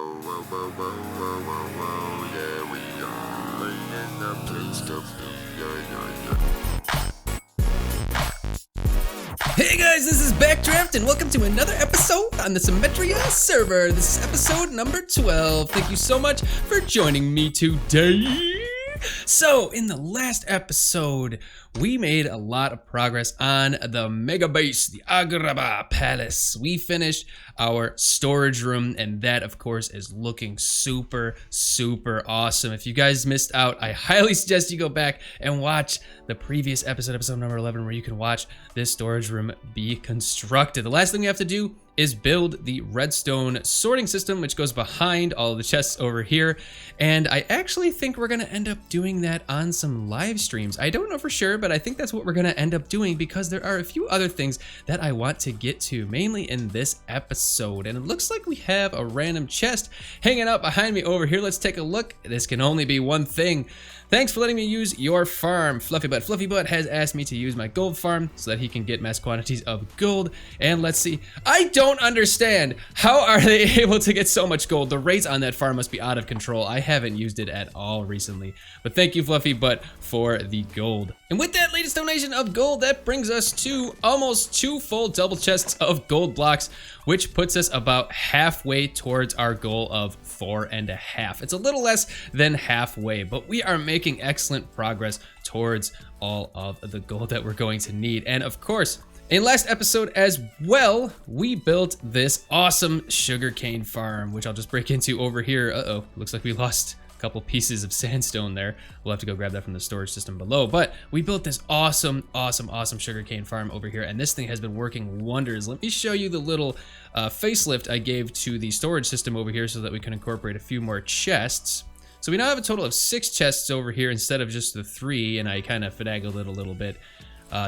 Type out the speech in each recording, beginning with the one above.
Yeah, we are laying up good stuff. Yeah. Hey guys, this is Backdraft and welcome to another episode on the Symmetria server. This is episode number 12. Thank you so much for joining me today. So, in the last episode, we made a lot of progress on the mega base, the Agrabah Palace. We finished our storage room, and that, of course, is looking super awesome. If you guys missed out, I highly suggest you go back and watch the previous episode, episode number 11, where you can watch this storage room be constructed. The last thing we have to do is build the redstone sorting system, which goes behind all of the chests over here. And I actually think we're gonna end up doing that on some live streams. I don't know for sure, but I think that's what we're gonna end up doing because there are a few other things that I want to get to, mainly in this episode. And it looks like we have a random chest hanging out behind me over here. Let's take a look. This can only be one thing. Thanks for letting me use your farm, Fluffybutt. Fluffybutt has asked me to use my gold farm so that he can get mass quantities of gold. And let's see. I don't understand. How are they able to get so much gold? The rates on that farm must be out of control. I haven't used it at all recently. But thank you, Fluffybutt, for the gold. And with that latest donation of gold, that brings us to almost 2 full double chests of gold blocks, which puts us about halfway towards our goal of 4.5. It's a little less than halfway, but we are making excellent progress towards all of the gold that we're going to need. And of course, in last episode as well, we built this awesome sugarcane farm, which I'll just break into over here. Uh-oh, looks like we lost a couple pieces of sandstone there. We'll have to go grab that from the storage system below. But we built this awesome sugarcane farm over here, and this thing has been working wonders. Let me show you the little facelift I gave to the storage system over here so that we can incorporate a few more chests. So we now have a total of 6 chests over here instead of just the 3, and I kind of finagled it a little bit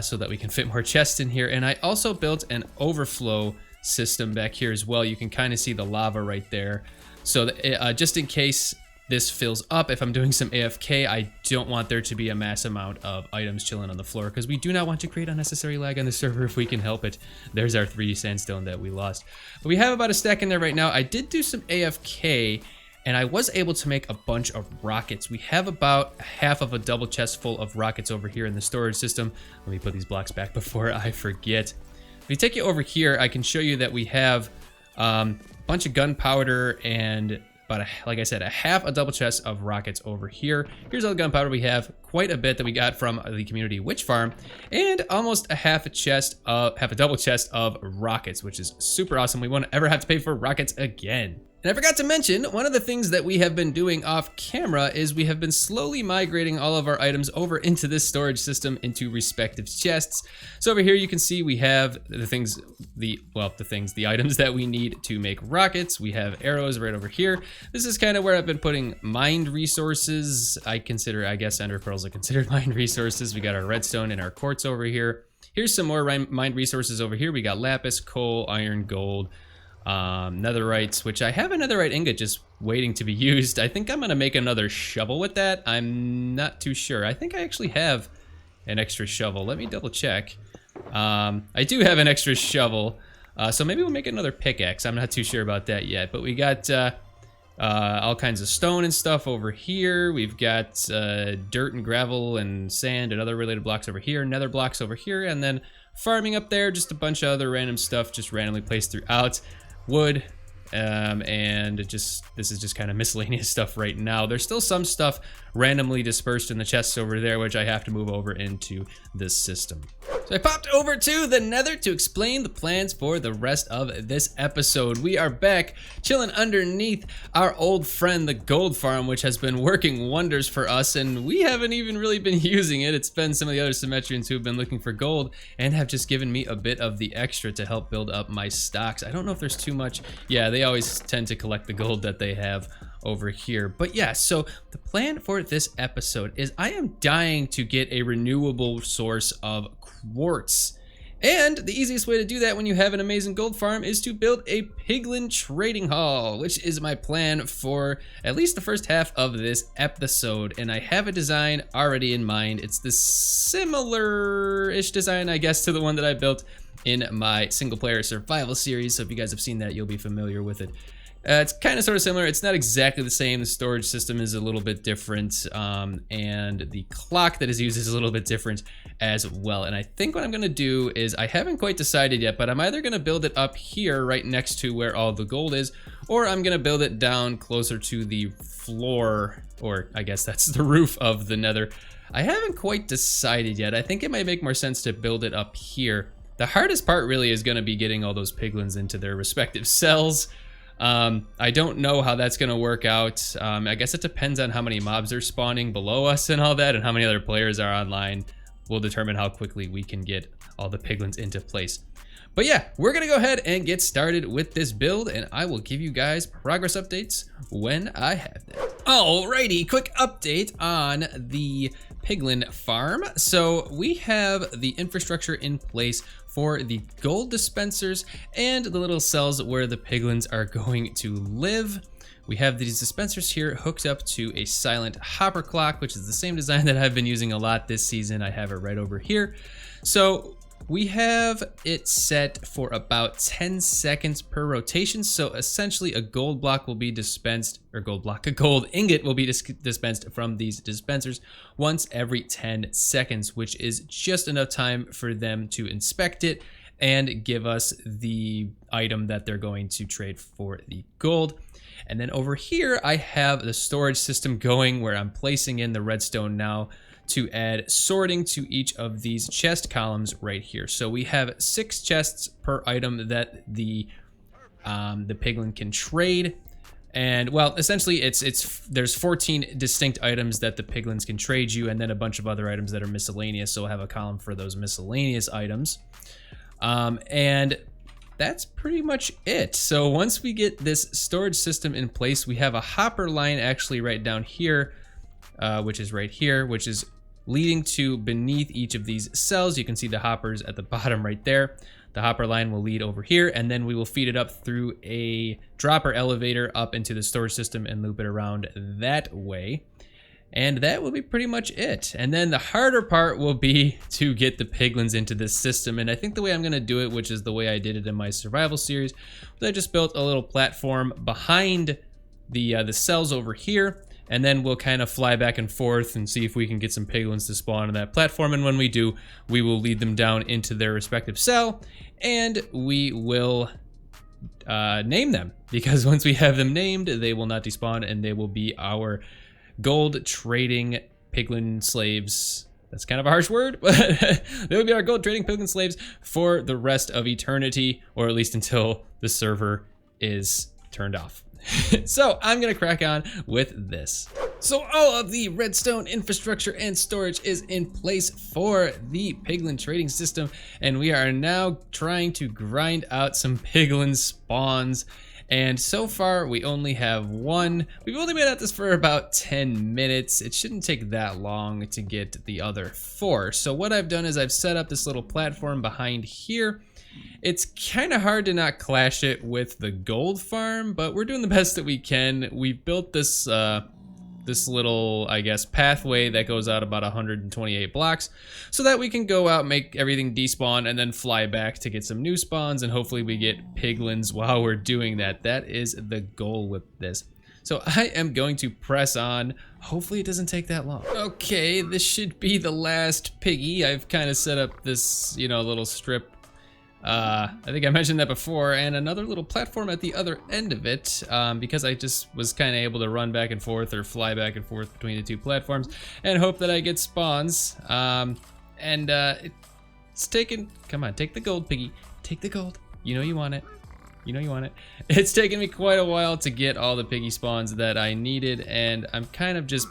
so that we can fit more chests in here. And I also built an overflow system back here as well. You can kind of see the lava right there. So just in case this fills up, if I'm doing some AFK, I don't want there to be a mass amount of items chilling on the floor because we do not want to create unnecessary lag on the server if we can help it. There's our 3D sandstone that we lost. But we have about a stack in there right now. I did do some AFK, and I was able to make a bunch of rockets. We have about half of a double chest full of rockets over here in the storage system. Let me put these blocks back before I forget. If we take you over here, I can show you that we have a bunch of gunpowder and about, like I said, half a double chest of rockets over here. Here's all the gunpowder we have, quite a bit that we got from the community witch farm, and almost a half a double chest of rockets, which is super awesome. We won't ever have to pay for rockets again. And I forgot to mention, one of the things that we have been doing off camera is we have been slowly migrating all of our items over into this storage system into respective chests. So over here you can see we have the items that we need to make rockets. We have arrows right over here. This is kind of where I've been putting mined resources. I guess ender pearls are considered mined resources. We got our redstone and our quartz over here. Here's some more mined resources over here. We got lapis, coal, iron, gold, netherites, which I have a netherite ingot just waiting to be used. I think I'm gonna make another shovel with that. I'm not too sure. I think I actually have an extra shovel. Let me double check. I do have an extra shovel, so maybe we'll make another pickaxe. I'm not too sure about that yet, but we got all kinds of stone and stuff over here. We've got dirt and gravel and sand and other related blocks over here, nether blocks over here, and then farming up there, just a bunch of other random stuff just randomly placed throughout. Wood, and this is just kind of miscellaneous stuff right now. There's still some stuff randomly dispersed in the chests over there, which I have to move over into this system. So I popped over to the nether to explain the plans for the rest of this episode. We are back chilling underneath our old friend, the gold farm, which has been working wonders for us, and we haven't even really been using it. It's been some of the other Symmetrians who have been looking for gold and have just given me a bit of the extra to help build up my stocks. I don't know if there's too much. Yeah, they always tend to collect the gold that they have over here. But yeah, so the plan for this episode is I am dying to get a renewable source of quartz. And the easiest way to do that when you have an amazing gold farm is to build a Piglin Trading Hall, which is my plan for at least the first half of this episode. And I have a design already in mind. It's this similar-ish design, I guess, to the one that I built in my single player survival series. So if you guys have seen that, you'll be familiar with it. It's kind of sort of similar. It's not exactly the same. The storage system is a little bit different, and the clock that is used is a little bit different as well. And I think what I'm going to do is, I haven't quite decided yet, but I'm either going to build it up here right next to where all the gold is, or I'm going to build it down closer to the floor, or I guess that's the roof of the nether. I haven't quite decided yet. I think it might make more sense to build it up here. The hardest part really is going to be getting all those piglins into their respective cells. I don't know how that's going to work out. I guess it depends on how many mobs are spawning below us and all that, and how many other players are online will determine how quickly we can get all the piglins into place. But yeah, we're going to go ahead and get started with this build, and I will give you guys progress updates when I have them. Alrighty, quick update on the piglin farm. So we have the infrastructure in place for the gold dispensers and the little cells where the piglins are going to live. We have these dispensers here hooked up to a silent hopper clock, which is the same design that I've been using a lot this season. I have it right over here. So we have it set for about 10 seconds per rotation. So essentially a gold block will be dispensed, or a gold ingot will be dispensed from these dispensers once every 10 seconds, which is just enough time for them to inspect it and give us the item that they're going to trade for the gold. And then over here, I have the storage system going where I'm placing in the redstone now to add sorting to each of these chest columns right here. So we have 6 chests per item that the piglin can trade. And well, essentially there's 14 distinct items that the piglins can trade you, and then a bunch of other items that are miscellaneous. So we'll have a column for those miscellaneous items. And that's pretty much it. So once we get this storage system in place, we have a hopper line actually right down here, which is right here, which is leading to beneath each of these cells. You can see the hoppers at the bottom right there. The hopper line will lead over here, and then we will feed it up through a dropper elevator up into the storage system and loop it around that way. And that will be pretty much it. And then the harder part will be to get the piglins into this system. And I think the way I'm going to do it, which is the way I did it in my survival series, was I just built a little platform behind the cells over here. And then we'll kind of fly back and forth and see if we can get some piglins to spawn on that platform. And when we do, we will lead them down into their respective cell, and we will name them. Because once we have them named, they will not despawn, and they will be our gold trading piglin slaves. That's kind of a harsh word, but they will be our gold trading piglin slaves for the rest of eternity, or at least until the server is turned off. So I'm gonna crack on with this. So all of the redstone infrastructure and storage is in place for the piglin trading system, and we are now trying to grind out some piglin spawns. And so far we only have one. We've only been at this for about 10 minutes. It shouldn't take that long to get the other 4. So what I've done is I've set up this little platform behind here. It's kind of hard to not clash it with the gold farm, but we're doing the best that we can. We've built this this little, I guess, pathway that goes out about 128 blocks so that we can go out, make everything despawn, and then fly back to get some new spawns, and hopefully we get piglins while we're doing that. That is the goal with this. So I am going to press on. Hopefully it doesn't take that long. Okay, this should be the last piggy. I've kind of set up this, you know, little strip. I think I mentioned that before, and another little platform at the other end of it, because I just was kind of able to run back and forth or fly back and forth between the 2 platforms and hope that I get spawns. It's taken, come on, take the gold, piggy, take the gold. You know you want it. You know you want it. It's taken me quite a while to get all the piggy spawns that I needed, and I'm kind of just,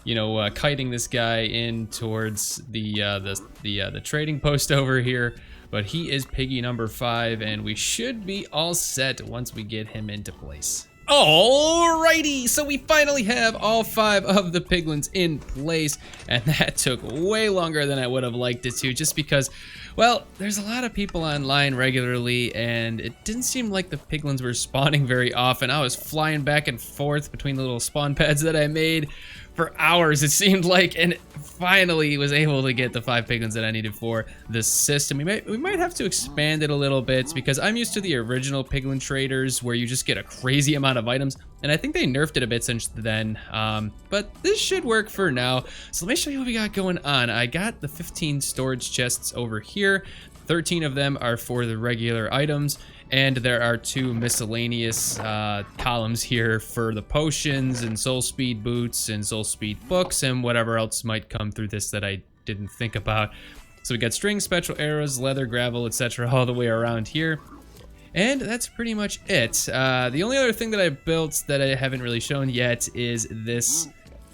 you know, kiting this guy in towards the trading post over here. But he is piggy number 5, and we should be all set once we get him into place. Alrighty, so we finally have all 5 of the piglins in place, and that took way longer than I would have liked it to, just because, well, there's a lot of people online regularly, and it didn't seem like the piglins were spawning very often. I was flying back and forth between the little spawn pads that I made for hours, it seemed like, and finally was able to get the 5 piglins that I needed for this system. We might have to expand it a little bit because I'm used to the original Piglin Traders where you just get a crazy amount of items, and I think they nerfed it a bit since then, but this should work for now. So let me show you what we got going on. I got the 15 storage chests over here. 13 of them are for the regular items, and there are 2 miscellaneous columns here for the potions and soul speed boots and soul speed books and whatever else might come through this that I didn't think about. So we got string, spectral arrows, leather, gravel, etc. all the way around here. And that's pretty much it. The only other thing that I built that I haven't really shown yet is this,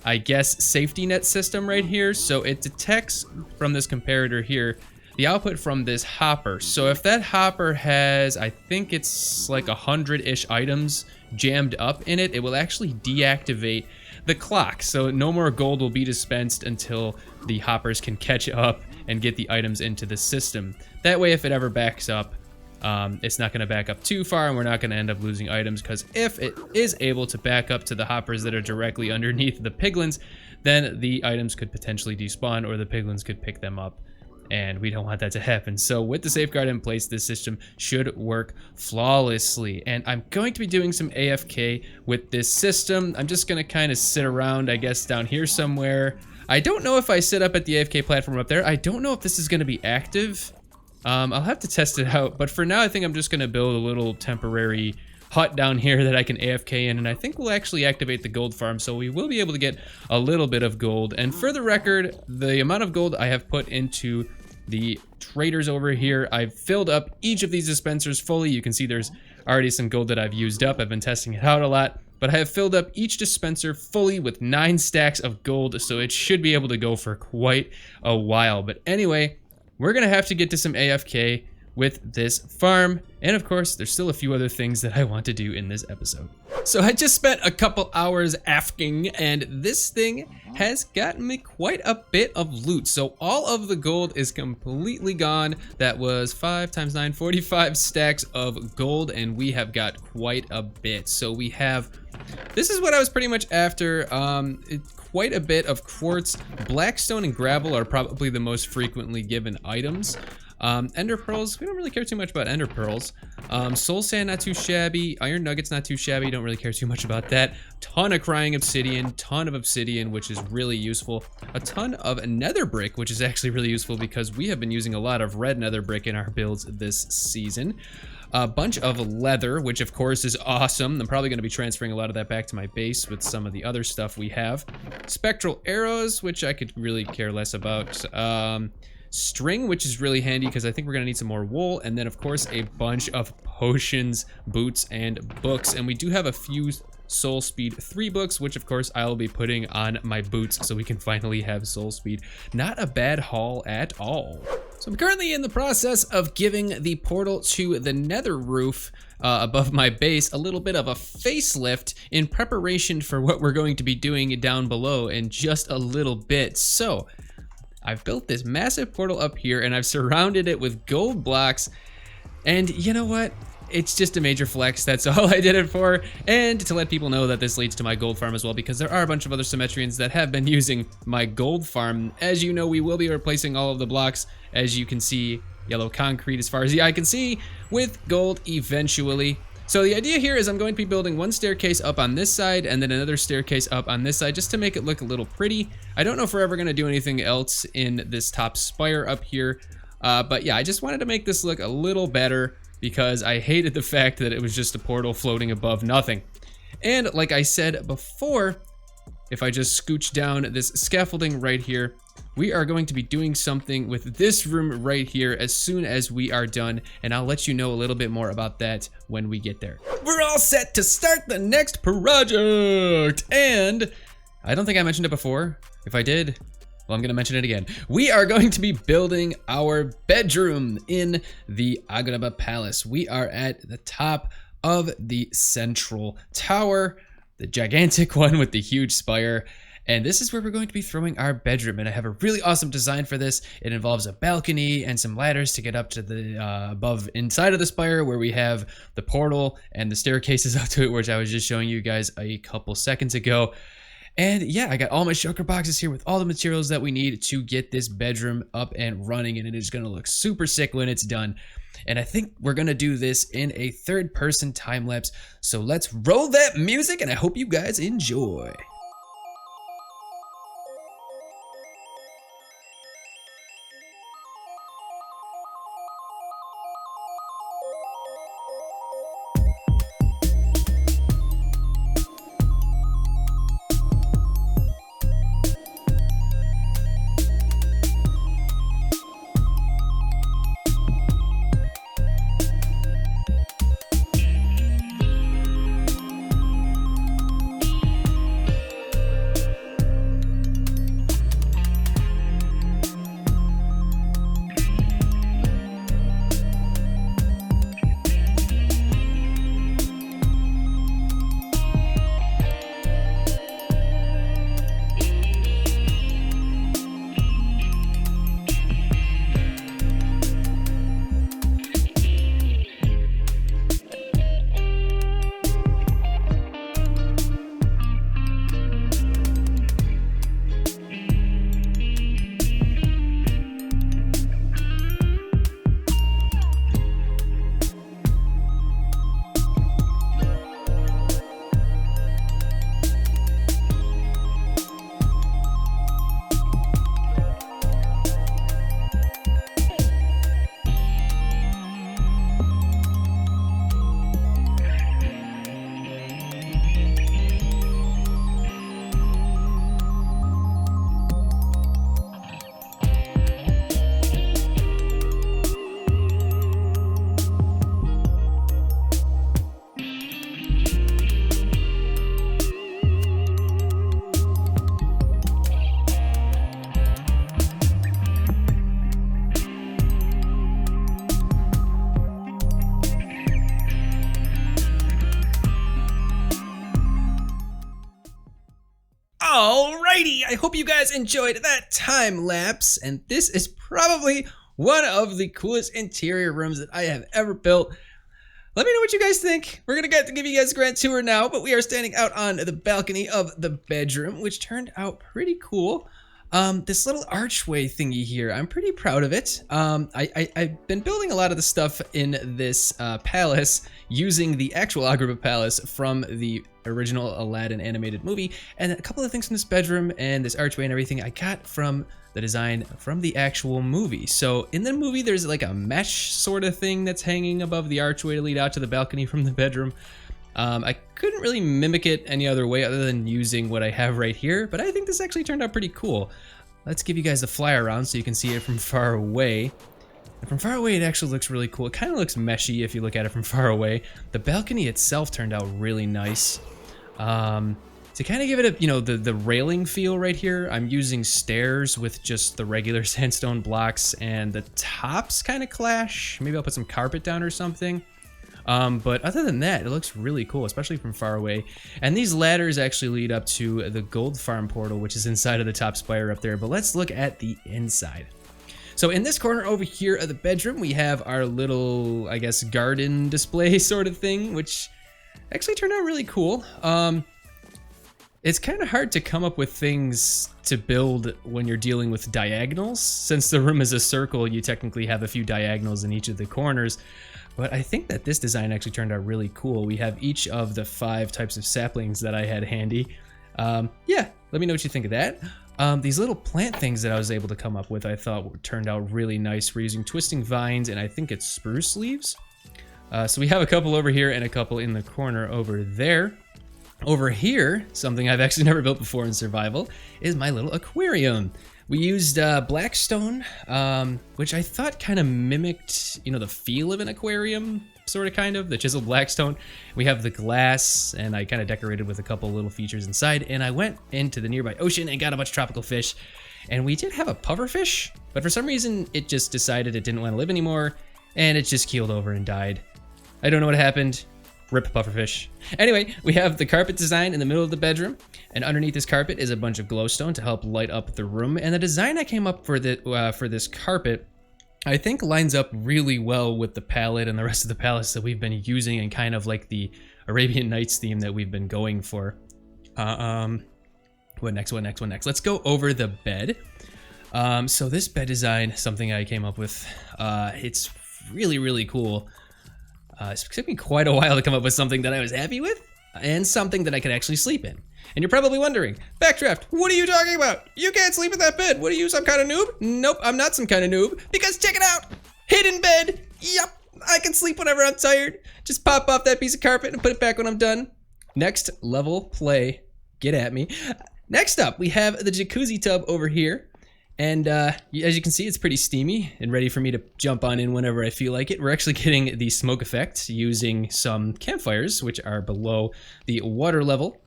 I guess, safety net system right here. So it detects from this comparator here the output from this hopper. So if that hopper has, I think it's like 100-ish items jammed up in it, it will actually deactivate the clock. So no more gold will be dispensed until the hoppers can catch up and get the items into the system. That way, if it ever backs up, it's not going to back up too far, and we're not going to end up losing items, because if it is able to back up to the hoppers that are directly underneath the piglins, then the items could potentially despawn, or the piglins could pick them up, and we don't want that to happen. So with the safeguard in place, this system should work flawlessly. And I'm going to be doing some AFK with this system. I'm just going to kind of sit around, I guess, down here somewhere. I don't know if I sit up at the AFK platform up there. I don't know if this is going to be active. I'll have to test it out. But for now, I think I'm just going to build a little temporary hut down here that I can AFK in, and I think we'll actually activate the gold farm, so we will be able to get a little bit of gold. And for the record, the amount of gold I have put into the traders over here, I've filled up each of these dispensers fully. You can see there's already some gold that I've used up. I've been testing it out a lot, but I have filled up each dispenser fully with 9 stacks of gold, so it should be able to go for quite a while. But anyway, we're gonna have to get to some AFK with this farm, and of course there's still a few other things that I want to do in this episode. So I just spent a couple hours AFKing, and this thing has gotten me quite a bit of loot. So all of the gold is completely gone. That was 5 times 9, 45 stacks of gold, and we have got quite a bit. So we have, this is what I was pretty much after. Quite a bit of quartz. Blackstone and gravel are probably the most frequently given items. Ender pearls, we don't really care too much about ender pearls. Soul sand, not too shabby. Iron nuggets, not too shabby. Don't really care too much about that. Ton of crying obsidian, ton of obsidian, which is really useful. A ton of nether brick, which is actually really useful because we have been using a lot of red nether brick in our builds this season. A bunch of leather, which of course is awesome. I'm probably going to be transferring a lot of that back to my base with some of the other stuff we have. Spectral arrows, which I could really care less about. String, which is really handy because I think we're gonna need some more wool, and then of course a bunch of potions, boots, and books. And we do have a few soul speed 3 books, which of course I'll be putting on my boots so we can finally have soul speed. Not a bad haul at all. So I'm currently in the process of giving the portal to the nether roof above my base a little bit of a facelift in preparation for what we're going to be doing down below in just a little bit. So I've built this massive portal up here, and I've surrounded it with gold blocks, and you know what? It's just a major flex. That's all I did it for, and to let people know that this leads to my gold farm as well, because there are a bunch of other Symmetrians that have been using my gold farm. As you know, we will be replacing all of the blocks, as you can see, yellow concrete as far as the eye can see, with gold eventually. So the idea here is I'm going to be building one staircase up on this side and then another staircase up on this side just to make it look a little pretty. I don't know if we're ever going to do anything else in this top spire up here, but yeah, I just wanted to make this look a little better because I hated the fact that it was just a portal floating above nothing. And like I said before, if I just scooch down this scaffolding right here, we are going to be doing something with this room right here as soon as we are done, and I'll let you know a little bit more about that when we get there. We're all set to start the next project, and I don't think I mentioned it before. If I did, well, I'm gonna mention it again. We are going to be building our bedroom in the Agraba Palace. We are at the top of the central tower, the gigantic one with the huge spire. And this is where we're going to be throwing our bedroom, and I have a really awesome design for this. It involves a balcony and some ladders to get up to the above inside of the spire where we have the portal and the staircases up to it, which I was just showing you guys a couple seconds ago. And yeah, I got all my shulker boxes here with all the materials that we need to get this bedroom up and running, and it is gonna look super sick when it's done. And I think we're gonna do this in a third-person time lapse. So let's roll that music, and I hope you guys enjoy. Alrighty, I hope you guys enjoyed that time lapse, and this is probably one of the coolest interior rooms that I have ever built. Let me know what you guys think. We're gonna get to give you guys a grand tour now, but we are standing out on the balcony of the bedroom, which turned out pretty cool. This little archway thingy here, I'm pretty proud of it. I've been building a lot of the stuff in this palace using the actual Agrabah Palace from the original Aladdin animated movie, and a couple of things from this bedroom and this archway and everything I got from the design from the actual movie. So in the movie, there's like a mesh sort of thing that's hanging above the archway to lead out to the balcony from the bedroom. I couldn't really mimic it any other way other than using what I have right here, but I think this actually turned out pretty cool. Let's give you guys the fly around so you can see it from far away. And from far away, it actually looks really cool. It kind of looks meshy if you look at it from far away. The balcony itself turned out really nice. To kind of give it a, the railing feel right here, I'm using stairs with just the regular sandstone blocks, and the tops kind of clash. Maybe I'll put some carpet down or something. But other than that, it looks really cool, especially from far away. And these ladders actually lead up to the gold farm portal, which is inside of the top spire up there. But let's look at the inside. So in this corner over here of the bedroom, we have our little, I guess, garden display sort of thing, which actually turned out really cool. It's kind of hard to come up with things to build when you're dealing with diagonals. Since the room is a circle, you technically have a few diagonals in each of the corners. But I think that this design actually turned out really cool. We have each of the 5 types of saplings that I had handy. Yeah, let me know what you think of that. These little plant things that I was able to come up with, I thought turned out really nice. We're using twisting vines, and I think it's spruce leaves. So we have a couple over here and a couple in the corner over there. Over here, something I've actually never built before in survival, is my little aquarium. We used Blackstone, which I thought kind of mimicked, the feel of an aquarium, sort of, kind of, the chiseled Blackstone. We have the glass, and I kind of decorated with a couple little features inside, and I went into the nearby ocean and got a bunch of tropical fish. And we did have a pufferfish, but for some reason, it just decided it didn't want to live anymore, and it just keeled over and died. I don't know what happened. Rip pufferfish. Anyway, we have the carpet design in the middle of the bedroom, and underneath this carpet is a bunch of glowstone to help light up the room. And the design I came up for this carpet, I think, lines up really well with the palette and the rest of the palace that we've been using, and kind of like the Arabian Nights theme that we've been going for. What next? Let's go over the bed. So this bed design, something I came up with. It's really cool. It took me quite a while to come up with something that I was happy with and something that I could actually sleep in. And you're probably wondering, Backdraft, what are you talking about? You can't sleep in that bed. What are you, some kind of noob? Nope, I'm not some kind of noob, because check it out. Hidden bed. Yep, I can sleep whenever I'm tired. Just pop off that piece of carpet and put it back when I'm done. Next level play. Get at me. Next up, we have the jacuzzi tub over here. And as you can see, it's pretty steamy and ready for me to jump on in whenever I feel like it. We're actually getting the smoke effect using some campfires, which are below the water level.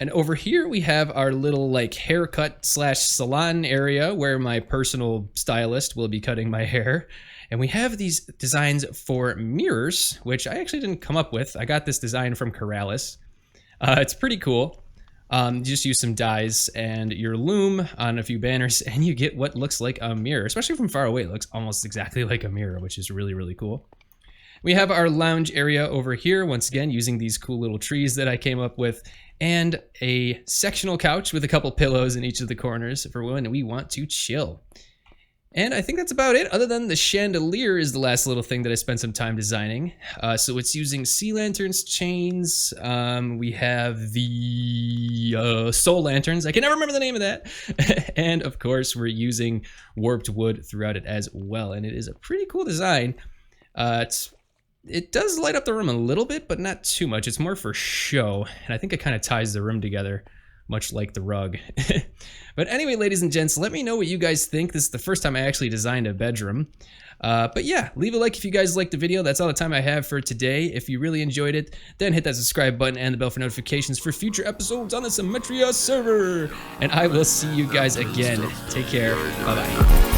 And over here we have our little like haircut / salon area where my personal stylist will be cutting my hair. And we have these designs for mirrors, which I actually didn't come up with. I got this design from Corrales. It's pretty cool. You just use some dyes and your loom on a few banners and you get what looks like a mirror. Especially from far away, it looks almost exactly like a mirror, which is really cool. We have our lounge area over here, once again, using these cool little trees that I came up with, and a sectional couch with a couple pillows in each of the corners for when we want to chill. And I think that's about it, other than the chandelier is the last little thing that I spent some time designing. So it's using sea lanterns, chains, we have the soul lanterns, I can never remember the name of that. And of course we're using warped wood throughout it as well, and it is a pretty cool design. It does light up the room a little bit, but not too much, it's more for show, and I think it kind of ties the room together, much like the rug. But anyway, ladies and gents, let me know what you guys think. This is the first time I actually designed a bedroom. But yeah, leave a like if you guys liked the video. That's all the time I have for today. If you really enjoyed it, then hit that subscribe button and the bell for notifications for future episodes on the Symmetria server. And I will see you guys again. Take care. Bye-bye.